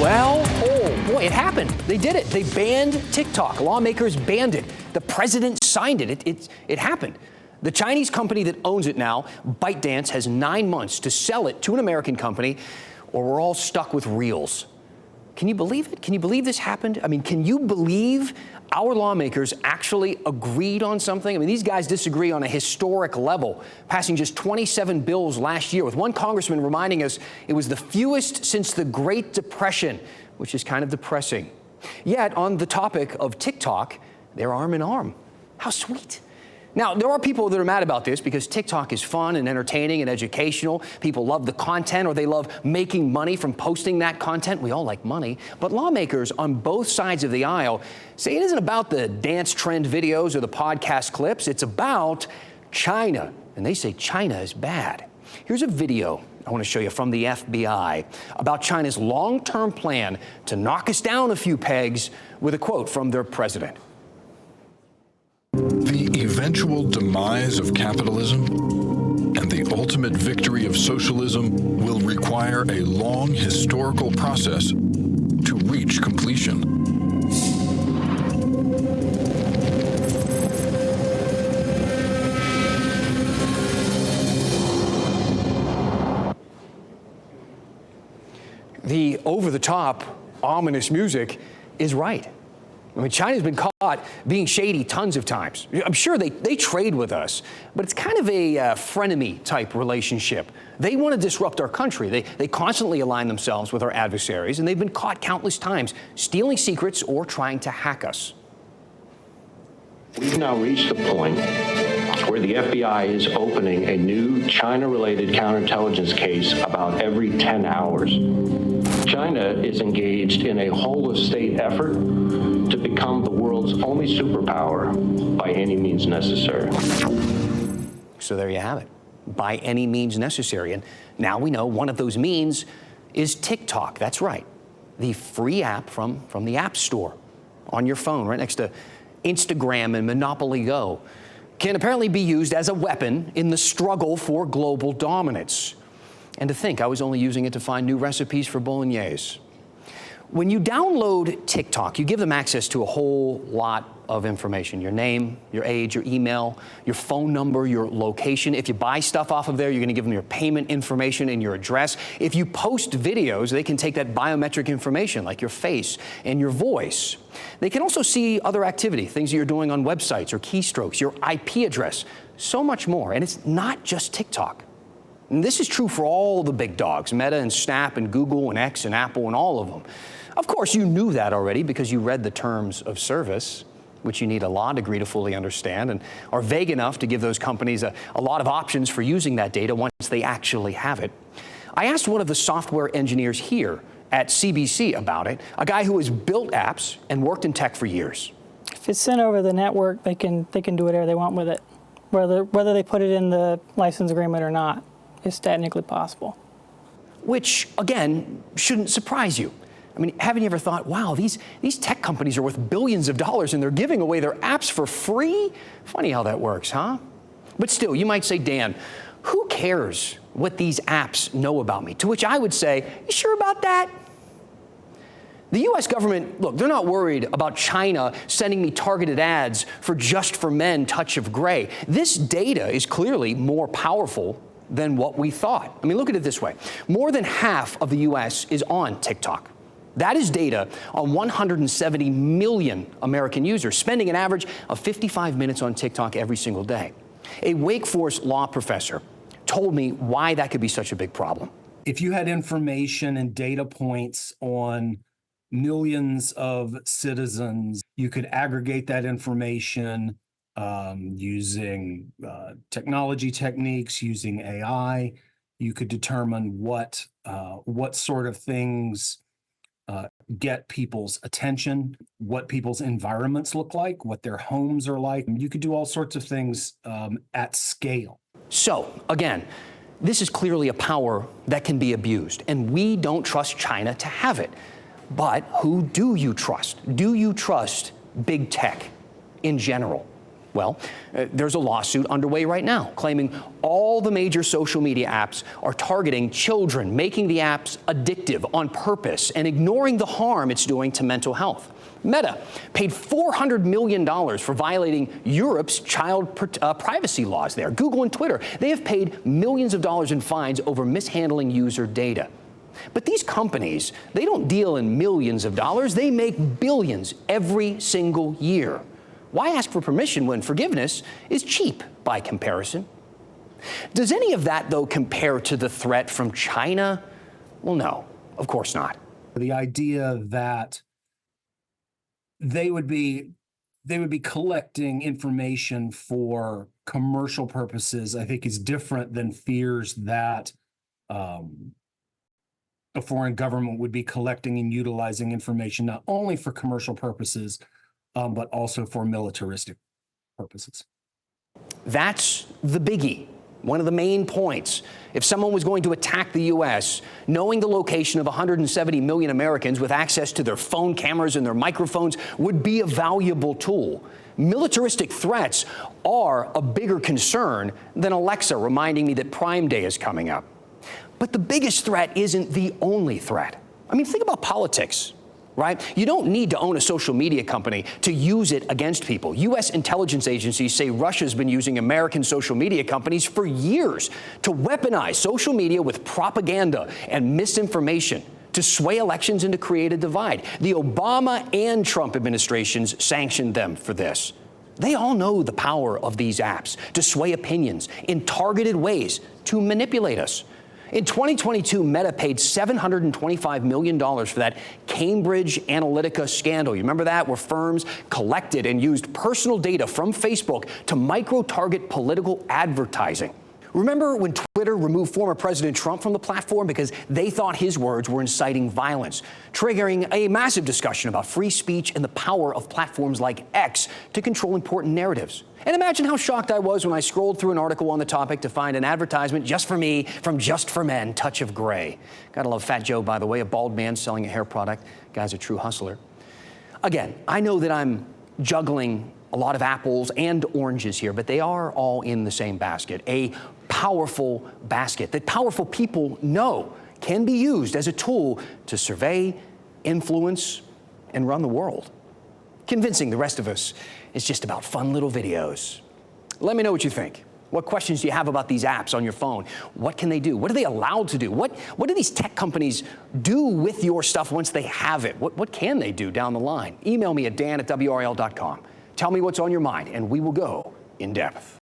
Well, oh boy, it happened. They did it. They banned TikTok. Lawmakers banned it. The president signed it. It happened. The Chinese company that owns it now, ByteDance, has 9 months to sell it to an American company, or we're all stuck with Reels. Can you believe it? Can you believe this happened? I mean, can you believe our lawmakers actually agreed on something? I mean, these guys disagree on a historic level, passing just 27 bills last year, with one congressman reminding us it was the fewest since the Great Depression, which is kind of depressing. Yet, on the topic of TikTok, they're arm in arm. How sweet. Now, there are people that are mad about this because TikTok is fun and entertaining and educational. People love the content, or they love making money from posting that content. We all like money. But lawmakers on both sides of the aisle say it isn't about the dance trend videos or the podcast clips. It's about China. And they say China is bad. Here's a video I want to show you from the FBI about China's long-term plan to knock us down a few pegs, with a quote from their president. The eventual demise of capitalism and the ultimate victory of socialism will require a long historical process to reach completion. The over-the-top, ominous music is right. I mean, China's been caught being shady tons of times. I'm sure they trade with us, but it's kind of a frenemy-type relationship. They want to disrupt our country. They constantly align themselves with our adversaries, and they've been caught countless times stealing secrets or trying to hack us. We've now reached the point where the FBI is opening a new China-related counterintelligence case about every 10 hours. China is engaged in a whole-of-state effort to become the world's only superpower by any means necessary. So there you have it, by any means necessary. And now we know one of those means is TikTok. That's right, the free app from the App Store on your phone, right next to Instagram and Monopoly Go, can apparently be used as a weapon in the struggle for global dominance. And to think I was only using it to find new recipes for bolognese. When you download TikTok, you give them access to a whole lot of information: your name, your age, your email, your phone number, your location. If you buy stuff off of there, you're going to give them your payment information and your address. If you post videos, they can take that biometric information like your face and your voice. They can also see other activity, things that you're doing on websites or keystrokes, your IP address, so much more. And it's not just TikTok. And this is true for all the big dogs, Meta and Snap and Google and X and Apple and all of them. Of course, you knew that already because you read the terms of service, which you need a law degree to fully understand, and are vague enough to give those companies a lot of options for using that data once they actually have it. I asked one of the software engineers here at CBC about it, a guy who has built apps and worked in tech for years. If it's sent over the network, they can do whatever they want with it, whether they put it in the license agreement or not. It's technically possible. Which, again, shouldn't surprise you. I mean, haven't you ever thought, wow, these tech companies are worth billions of dollars and they're giving away their apps for free? Funny how that works, huh? But still, you might say, Dan, who cares what these apps know about me? To which I would say, you sure about that? The U.S. government, look, they're not worried about China sending me targeted ads for Just for Men Touch of Gray. This data is clearly more powerful than what we thought. I mean, look at it this way. More than half of the U.S. is on TikTok. That is data on 170 million American users, spending an average of 55 minutes on TikTok every single day. A Wake Forest law professor told me why that could be such a big problem. If you had information and data points on millions of citizens, you could aggregate that information using technology techniques, using AI. You could determine what sort of things get people's attention, what people's environments look like, what their homes are like. You could do all sorts of things at scale. So, again, this is clearly a power that can be abused, and we don't trust China to have it. But who do you trust? Do you trust big tech in general? Well, there's a lawsuit underway right now claiming all the major social media apps are targeting children, making the apps addictive on purpose and ignoring the harm it's doing to mental health. Meta paid $400 million for violating Europe's child privacy laws there. Google and Twitter, they have paid millions of dollars in fines over mishandling user data. But these companies, they don't deal in millions of dollars. They make billions every single year. Why ask for permission when forgiveness is cheap by comparison? Does any of that, though, compare to the threat from China? Well, no, of course not. The idea that they would be collecting information for commercial purposes, I think, is different than fears that a foreign government would be collecting and utilizing information not only for commercial purposes, but also for militaristic purposes. That's the biggie. One of the main points. If someone was going to attack the U.S., knowing the location of 170 million Americans with access to their phone cameras and their microphones would be a valuable tool. Militaristic threats are a bigger concern than Alexa reminding me that Prime Day is coming up. But the biggest threat isn't the only threat. I mean, think about politics. Right? You don't need to own a social media company to use it against people. U.S. intelligence agencies say Russia's been using American social media companies for years to weaponize social media with propaganda and misinformation to sway elections and to create a divide. The Obama and Trump administrations sanctioned them for this. They all know the power of these apps to sway opinions in targeted ways to manipulate us. In 2022, Meta paid $725 million for that Cambridge Analytica scandal. You remember that? Where firms collected and used personal data from Facebook to micro-target political advertising. Remember when Twitter removed former President Trump from the platform because they thought his words were inciting violence, triggering a massive discussion about free speech and the power of platforms like X to control important narratives. And imagine how shocked I was when I scrolled through an article on the topic to find an advertisement just for me from Just for Men, Touch of Gray. Gotta love Fat Joe, by the way, a bald man selling a hair product. Guy's a true hustler. Again, I know that I'm juggling a lot of apples and oranges here, but they are all in the same basket, a powerful basket that powerful people know can be used as a tool to survey, influence, and run the world. Convincing the rest of us is just about fun little videos. Let me know what you think. What questions do you have about these apps on your phone? What can they do? What are they allowed to do? What do these tech companies do with your stuff once they have it? What can they do down the line? Email me at dan@wral.com. Tell me what's on your mind, and we will go in depth.